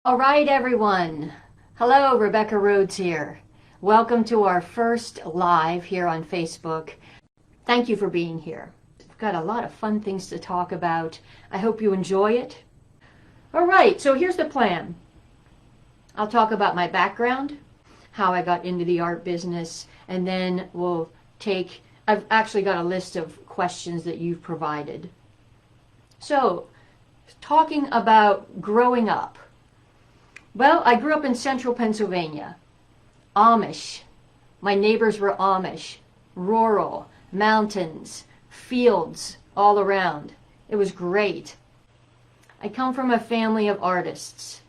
All right, everyone. Hello, Rebecca Rhodes here. Welcome to our first live here on Facebook. Thank you for being here. We've got a lot of fun things to talk about. I hope you enjoy it. All right, so here's the plan. I'll talk about my background, how I got into the art business, and then I've actually got a list of questions that you've provided. So, talking about growing up. Well, I grew up in central Pennsylvania. Amish. My neighbors were Amish. Rural. Mountains. Fields all around. It was great. I come from a family of artists,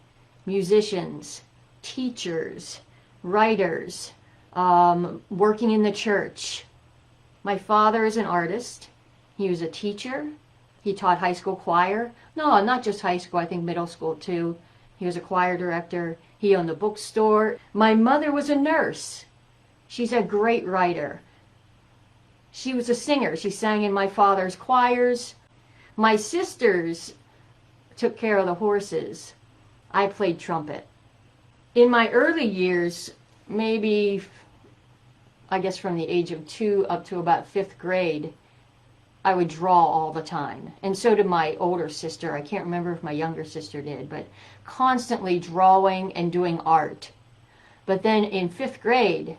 musicians, teachers, writers, working in the church. My father is an artist. He was a teacher. He taught high school choir. No, not just high school, I think middle school too. He was a choir director. He owned a bookstore. My mother was a nurse. She's a great writer. She was a singer. She sang in my father's choirs. My sisters took care of the horses. I played trumpet. In my early years, maybe, I guess from the age of 2 up to about 5th grade, I would draw all the time. And so did my older sister. I can't remember if my younger sister did, but constantly drawing and doing art. But then in 5th grade,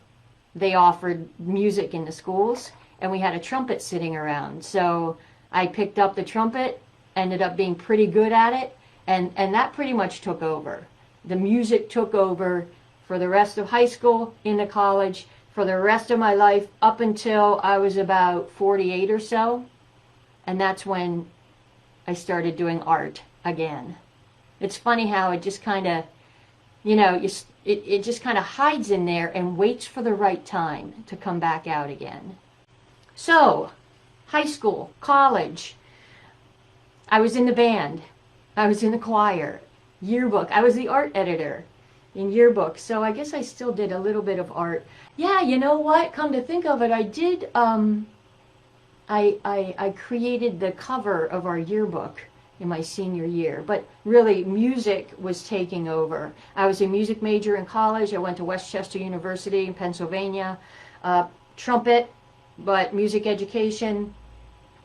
they offered music in the schools, and we had a trumpet sitting around. So I picked up the trumpet, ended up being pretty good at it, and that pretty much took over. The music took over for the rest of high school, into college, for the rest of my life, up until I was about 48 or so. And that's when I started doing art again. It's funny how it just kind of, it just kind of hides in there and waits for the right time to come back out again. So, high school, college, I was in the band. I was in the choir, yearbook. I was the art editor in yearbook. So I guess I still did a little bit of art. Yeah, you know what? Come to think of it, I did, I created the cover of our yearbook in my senior year, but really music was taking over. I was a music major in college. I went to Westchester University in Pennsylvania, trumpet, but music education.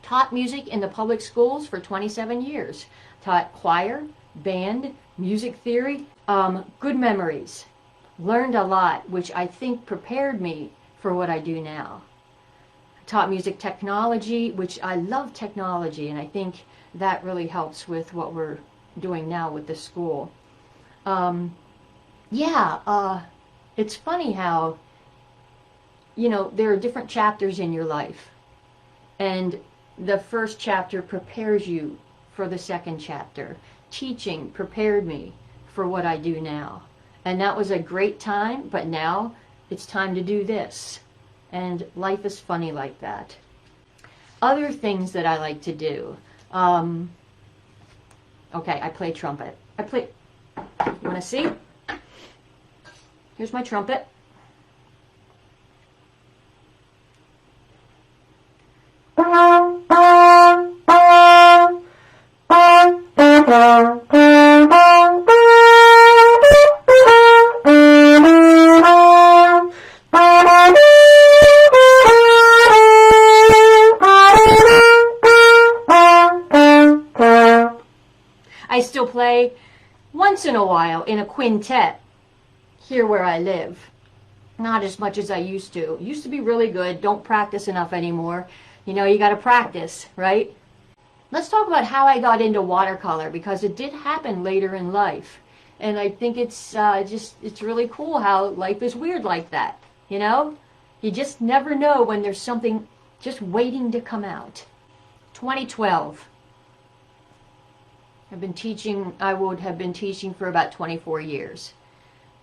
Taught music in the public schools for 27 years. Taught choir, band, music theory, good memories. Learned a lot, which I think prepared me for what I do now. Taught music technology, which I love technology, and I think that really helps with what we're doing now with the school. It's funny how, there are different chapters in your life, and the first chapter prepares you for the second chapter. Teaching prepared me for what I do now, and that was a great time, but now it's time to do this. And life is funny like that. Other things that I like to do. Okay, I play trumpet. You want to see? Here's my trumpet. I still play once in a while in a quintet here where I live. Not as much as I used to. Used to be really good. Don't practice enough anymore. You got to practice, right? Let's talk about how I got into watercolor, because it did happen later in life. And I think it's really cool how life is weird like that, You just never know when there's something just waiting to come out. 2012. I would have been teaching for about 24 years.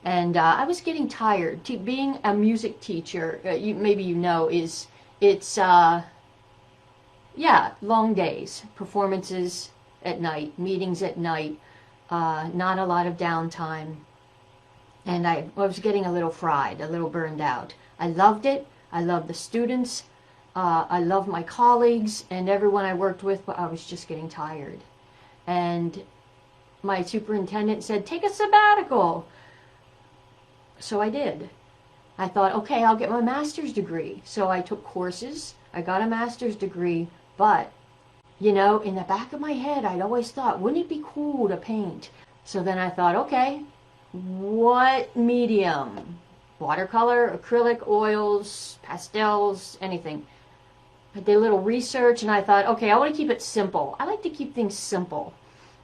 And I was getting tired. Being a music teacher, it's long days, performances at night, meetings at night, not a lot of downtime. And I was getting a little fried, a little burned out. I loved it. I loved the students. I loved my colleagues and everyone I worked with, but I was just getting tired. And my superintendent said, take a sabbatical. So I did. I thought, okay, I'll get my master's degree. So I took courses. I got a master's degree, but, you know, in the back of my head, I'd always thought, wouldn't it be cool to paint? So then I thought, okay, what medium? Watercolor, acrylic, oils, pastels, anything. I did a little research and I thought, okay, I want to keep it simple. I like to keep things simple.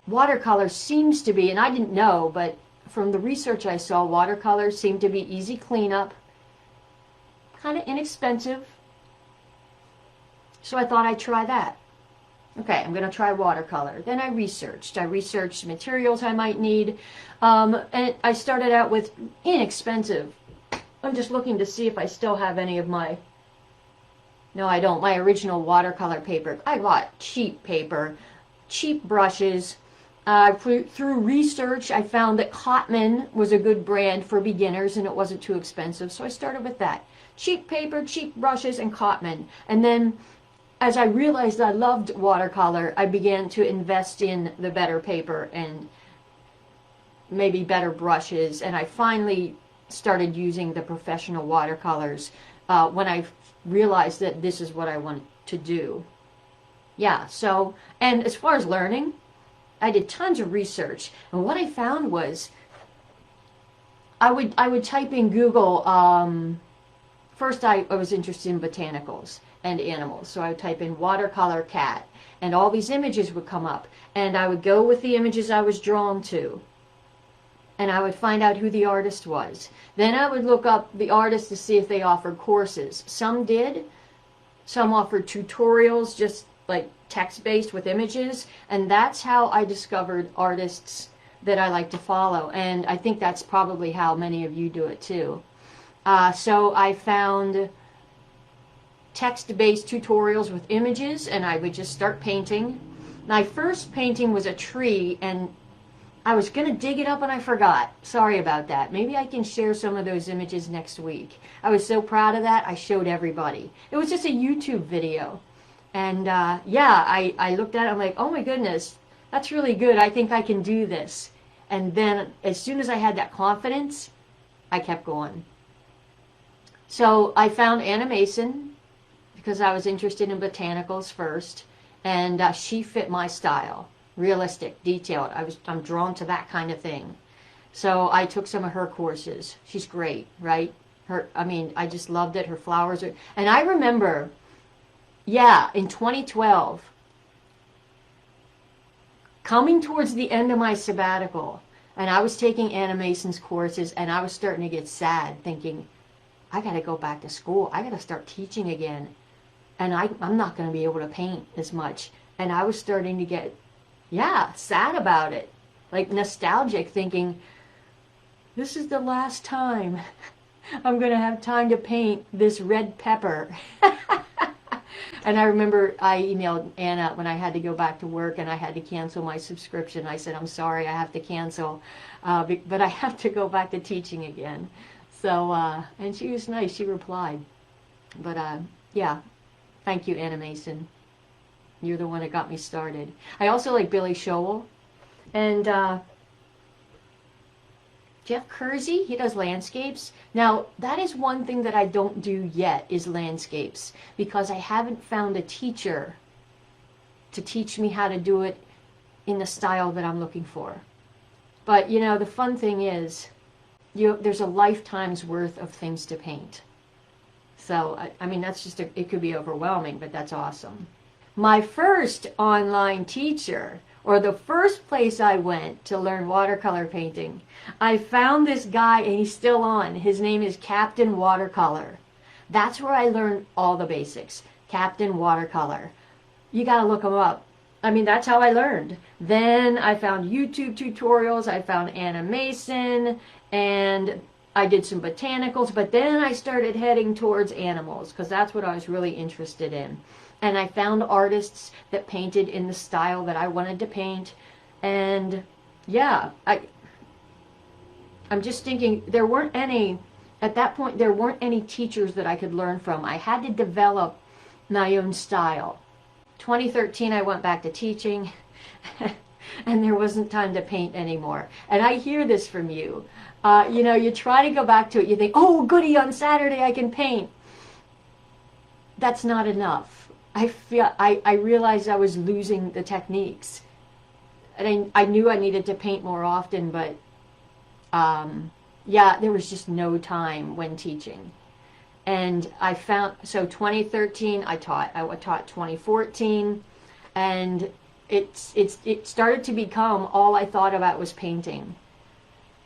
Watercolor seems to be, and I didn't know, but from the research I saw, watercolor seemed to be easy cleanup, kind of inexpensive. So I thought I'd try that. Okay, I'm going to try watercolor. Then I researched. Materials I might need. And I started out with inexpensive. I'm just looking to see if I still have any of my... No, I don't. My original watercolor paper. I bought cheap paper, cheap brushes. Through research, I found that Cotman was a good brand for beginners and it wasn't too expensive. So I started with that. Cheap paper, cheap brushes, and Cotman. And then as I realized I loved watercolor, I began to invest in the better paper and maybe better brushes. And I finally started using the professional watercolors when I realized that this is what I wanted to do. Yeah, so, and as far as learning, I did tons of research. And what I found was I would type in Google, first I was interested in botanicals and animals. So I would type in watercolor cat and all these images would come up. And I would go with the images I was drawn to. And I would find out who the artist was. Then I would look up the artist to see if they offered courses. Some did. Some offered tutorials, just like text-based with images. And that's how I discovered artists that I like to follow. And I think that's probably how many of you do it too. So I found text-based tutorials with images, and I would just start painting. My first painting was a tree, and I was going to dig it up and I forgot. Sorry about that. Maybe I can share some of those images next week. I was so proud of that, I showed everybody. It was just a YouTube video. And yeah, I looked at it, I'm like, oh my goodness, that's really good. I think I can do this. And then as soon as I had that confidence, I kept going. So I found Anna Mason because I was interested in botanicals first. And she fit my style. Realistic, detailed. I'm drawn to that kind of thing. So I took some of her courses. She's great, right? I just loved it. Her flowers are, and I remember, yeah, in 2012, coming towards the end of my sabbatical, and I was taking Anna Mason's courses, and I was starting to get sad, thinking, I got to go back to school. I got to start teaching again, and I'm not going to be able to paint as much. And I was starting to get, yeah, sad about it, like nostalgic, thinking, this is the last time I'm going to have time to paint this red pepper. And I remember I emailed Anna when I had to go back to work and I had to cancel my subscription. I said, I'm sorry, I have to cancel, but I have to go back to teaching again. So, and she was nice, she replied. But yeah, thank you, Anna Mason. You're the one that got me started. I also like Billy Shoal. And Jeff Kersey, he does landscapes. Now, that is one thing that I don't do yet, is landscapes. Because I haven't found a teacher to teach me how to do it in the style that I'm looking for. But, you know, the fun thing is, there's a lifetime's worth of things to paint. So, I mean, that's just, it could be overwhelming, but that's awesome. My first online teacher, or the first place I went to learn watercolor painting, I found this guy, and he's still on. His name is Captain Watercolor. That's where I learned all the basics. Captain Watercolor. You gotta look him up. I mean, that's how I learned. Then I found YouTube tutorials. I found Anna Mason, and I did some botanicals, but then I started heading towards animals, because that's what I was really interested in. And I found artists that painted in the style that I wanted to paint. And yeah, I'm just thinking, there weren't any, at that point, there weren't any teachers that I could learn from. I had to develop my own style. 2013, I went back to teaching. and there wasn't time to paint anymore. And I hear this from you. You know, you try to go back to it, you think, oh, goody, on Saturday I can paint. That's not enough. I realized I was losing the techniques. And I knew I needed to paint more often, but yeah, there was just no time when teaching. And I found, so 2013 I taught 2014, and it started to become all I thought about was painting.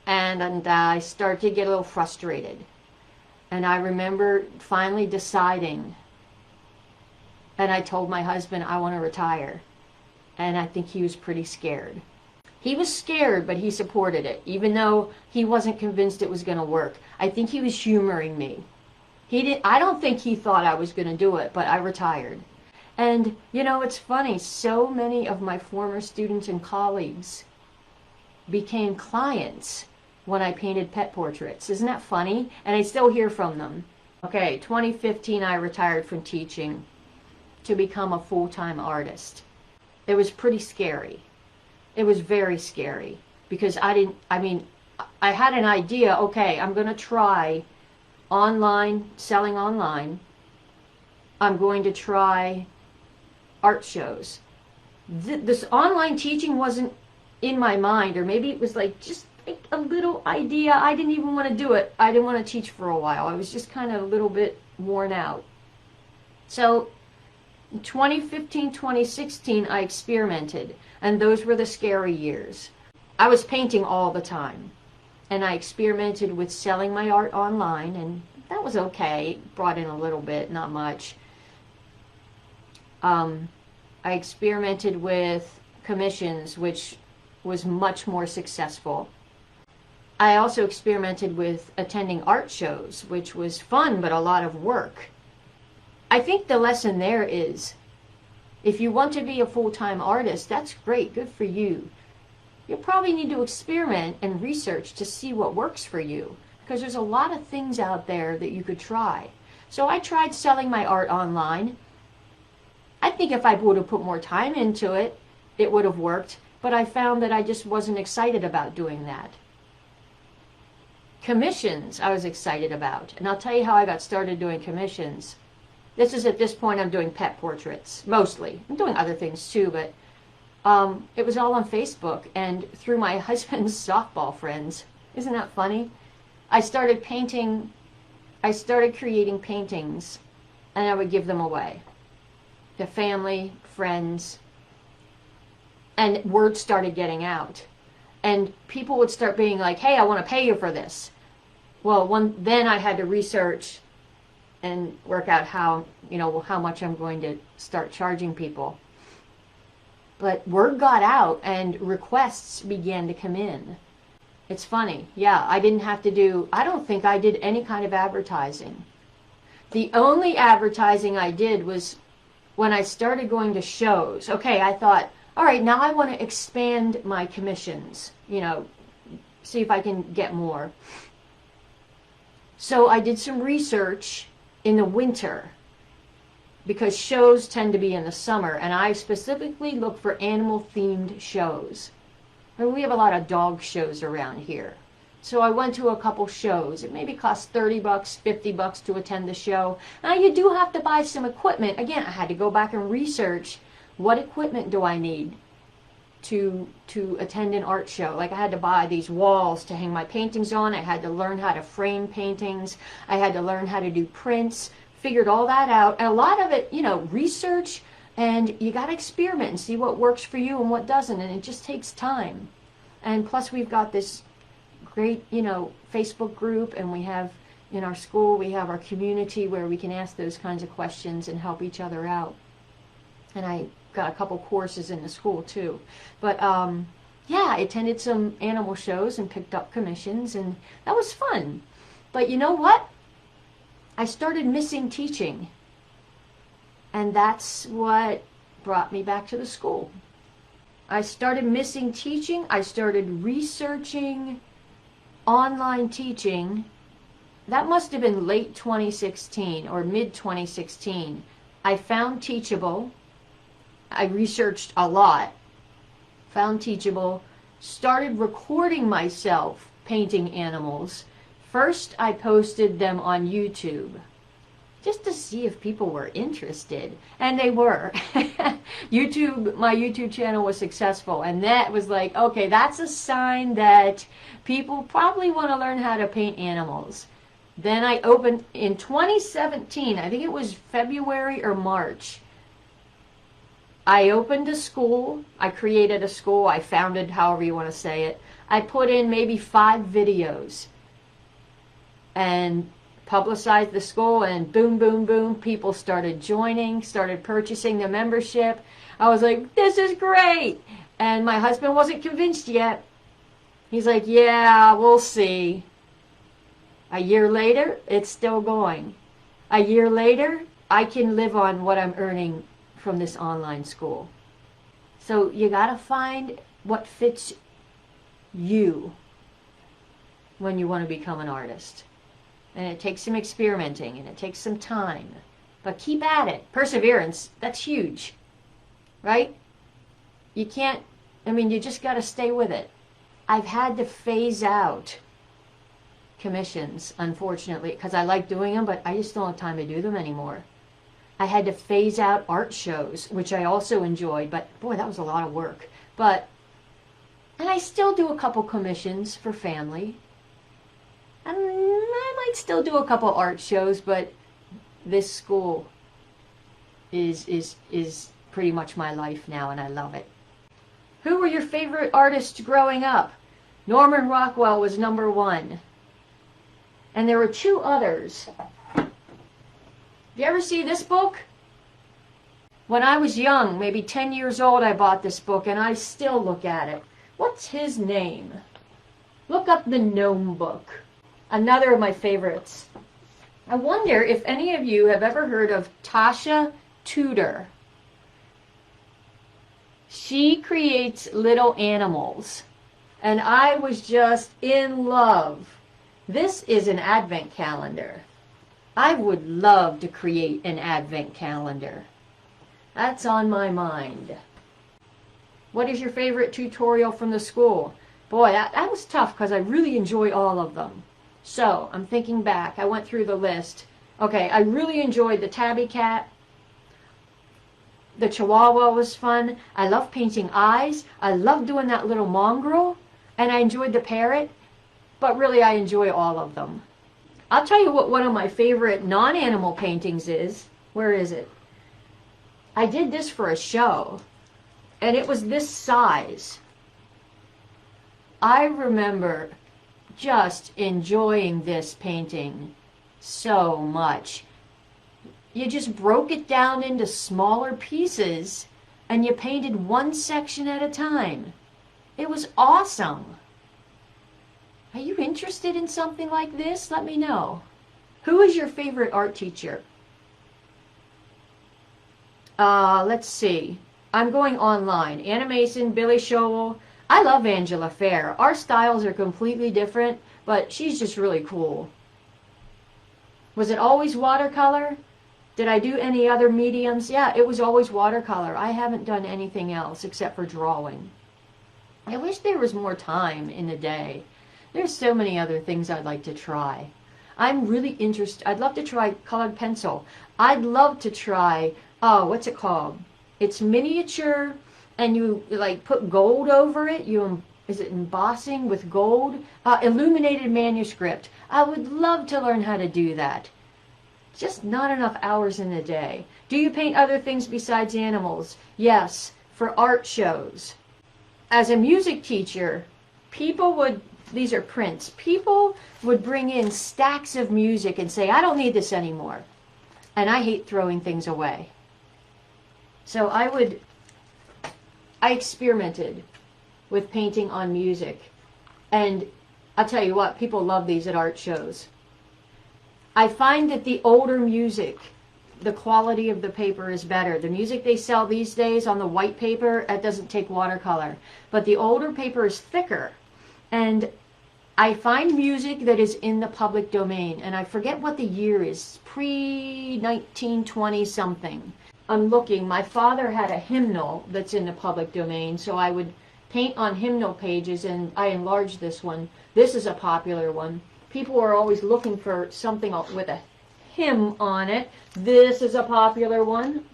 And I started to get a little frustrated. And I remember finally deciding, and I told my husband I want to retire. And I think he was pretty scared. He was scared, but he supported it, even though he wasn't convinced it was going to work. I think he was humoring me. I don't think he thought I was going to do it, but I retired. And, you know, it's funny, so many of my former students and colleagues became clients when I painted pet portraits. Isn't that funny? And I still hear from them. Okay, 2015 I retired from teaching to become a full-time artist. It was pretty scary. It was very scary because I had an idea, okay, I'm going to try selling online. I'm going to try art shows. This online teaching wasn't in my mind, or maybe it was like just like a little idea. I didn't even want to do it. I didn't want to teach for a while. I was just kind of a little bit worn out. So 2015, 2016, I experimented, and those were the scary years. I was painting all the time, and I experimented with selling my art online, and that was okay. Brought in a little bit, not much. I experimented with commissions, which was much more successful. I also experimented with attending art shows, which was fun, but a lot of work. I think the lesson there is, if you want to be a full-time artist, that's great, good for you. You probably need to experiment and research to see what works for you, because there's a lot of things out there that you could try. So I tried selling my art online. I think if I would have put more time into it, it would have worked, but I found that I just wasn't excited about doing that. Commissions I was excited about, and I'll tell you how I got started doing commissions. This is, at this point, I'm doing pet portraits, mostly. I'm doing other things too, but it was all on Facebook and through my husband's softball friends. Isn't that funny? I started creating paintings, and I would give them away to family, friends, and word started getting out. And people would start being like, hey, I want to pay you for this. Well, then I had to research and work out how much I'm going to start charging people. But word got out and requests began to come in. It's funny. Yeah, I don't think I did any kind of advertising. The only advertising I did was when I started going to shows. Okay, I thought, all right, now I want to expand my commissions, see if I can get more. So I did some research in the winter, because shows tend to be in the summer, and I specifically look for animal-themed shows. And we have a lot of dog shows around here. So I went to a couple shows. It maybe cost $30, $50 to attend the show. Now you do have to buy some equipment. Again, I had to go back and research, what equipment do I need to attend an art show? Like, I had to buy these walls to hang my paintings on. I had to learn how to frame paintings. I had to learn how to do prints. Figured all that out. And a lot of it, research, and you got to experiment and see what works for you and what doesn't. And it just takes time. And plus, we've got this great, Facebook group, and we have, in our school, we have our community where we can ask those kinds of questions and help each other out. And I got a couple courses in the school too. But yeah, I attended some animal shows and picked up commissions, and that was fun. But you know what? I started missing teaching, and that's what brought me back to the school. I started missing teaching. I started researching online teaching. That must have been late 2016 or mid 2016. I found Teachable. I researched a lot, found teachable, started recording myself painting animals. First, I posted them on YouTube just to see if people were interested, and they were. My YouTube channel was successful, and that was like, okay, that's a sign that people probably want to learn how to paint animals. Then I opened in 2017, I think it was February or March, I opened a school. I created a school. I founded, however you want to say it. I put in maybe 5 videos and publicized the school, and boom, boom, boom, people started joining, started purchasing the membership. I was like, this is great. And my husband wasn't convinced yet. He's like, yeah, we'll see. A year later, it's still going. A year later, I can live on what I'm earning from this online school. So you gotta find what fits you when you want to become an artist. And it takes some experimenting, and it takes some time. But keep at it. Perseverance, that's huge. Right? You can't, you just gotta stay with it. I've had to phase out commissions, unfortunately, because I like doing them, but I just don't have time to do them anymore. I had to phase out art shows, which I also enjoyed, but boy, that was a lot of work. And I still do a couple commissions for family. And I might still do a couple art shows, but this school is pretty much my life now, and I love it. Who were your favorite artists growing up? Norman Rockwell was number 1. And there were 2 others. You ever see this book? When I was young, maybe 10 years old, I bought this book, and I still look at it. What's his name? Look up the Gnome Book. Another of my favorites. I wonder if any of you have ever heard of Tasha Tudor. She creates little animals, and I was just in love. This is an advent calendar. I would love to create an advent calendar. That's on my mind. What is your favorite tutorial from the school? Boy, that was tough because I really enjoy all of them. So, I'm thinking back. I went through the list. Okay, I really enjoyed the tabby cat. The chihuahua was fun. I love painting eyes. I love doing that little mongrel. And I enjoyed the parrot. But really, I enjoy all of them. I'll tell you what one of my favorite non-animal paintings is. Where is it? I did this for a show, and it was this size. I remember just enjoying this painting so much. You just broke it down into smaller pieces, and you painted one section at a time. It was awesome. Are you interested in something like this? Let me know. Who is your favorite art teacher? Let's see. I'm going online. Anna Mason, Billy Shovel. I love Angela Fair. Our styles are completely different, but she's just really cool. Was it always watercolor? Did I do any other mediums? Yeah, it was always watercolor. I haven't done anything else except for drawing. I wish there was more time in the day. There's so many other things I'd like to try. I'm really interested. I'd love to try colored pencil. I'd love to try, what's it called? It's miniature, and you like put gold over it. Is it embossing with gold? Illuminated manuscript. I would love to learn how to do that. Just not enough hours in the day. Do you paint other things besides animals? Yes, for art shows. As a music teacher, these are prints. People would bring in stacks of music and say, I don't need this anymore. And I hate throwing things away. So I experimented with painting on music. And I'll tell you what, people love these at art shows. I find that the older music, the quality of the paper is better. The music they sell these days on the white paper, that doesn't take watercolor. But the older paper is thicker. And I find music that is in the public domain, and I forget what the year is, pre-1920 something. I'm looking. My father had a hymnal that's in the public domain, so I would paint on hymnal pages, and I enlarged this one. This is a popular one. People are always looking for something with a hymn on it. This is a popular one.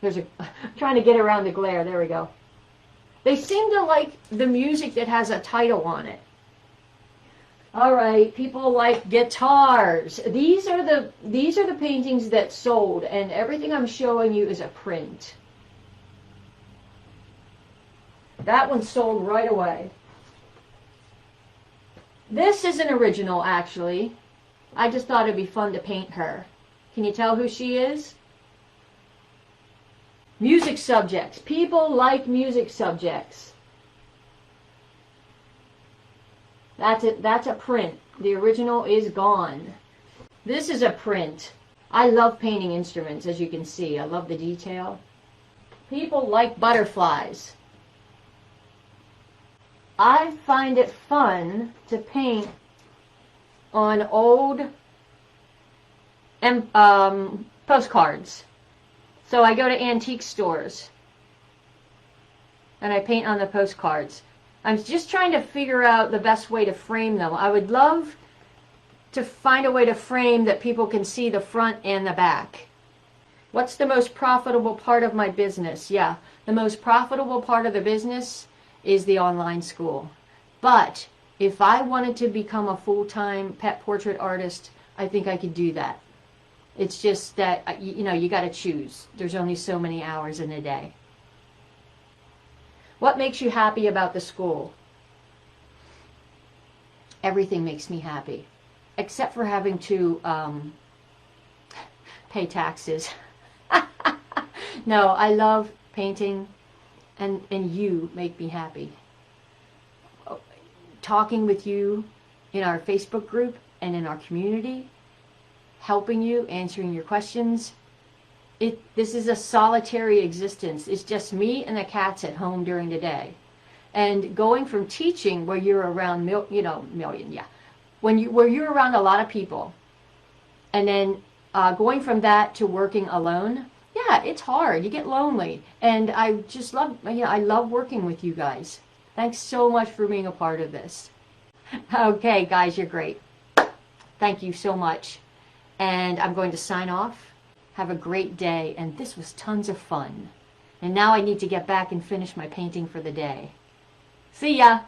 I'm trying to get around the glare. There we go. They seem to like the music that has a title on it. All right, people like guitars. These are the paintings that sold, and everything I'm showing you is a print. That one sold right away. This is an original, actually. I just thought it'd be fun to paint her. Can you tell who she is? Music subjects. People like music subjects. That's it. That's a print. The original is gone. This is a print. I love painting instruments, as you can see. I love the detail. People like butterflies. I find it fun to paint on old postcards. So I go to antique stores and I paint on the postcards. I'm just trying to figure out the best way to frame them. I would love to find a way to frame that people can see the front and the back. What's the most profitable part of my business? Yeah, the most profitable part of the business is the online school. But if I wanted to become a full-time pet portrait artist, I think I could do that. It's just that, you know, you got to choose. There's only so many hours in a day. What makes you happy about the school? Everything makes me happy, except for having to pay taxes. No, I love painting, and you make me happy. Talking with you in our Facebook group and in our community, helping you, answering your questions. This is a solitary existence. It's just me and the cats at home during the day. And going from teaching where you're around, where you're around a lot of people, and then going from that to working alone, yeah, it's hard. You get lonely. And I just love, I love working with you guys. Thanks so much for being a part of this. Okay, guys, you're great. Thank you so much. And I'm going to sign off. Have a great day. And this was tons of fun. And now I need to get back and finish my painting for the day. See ya!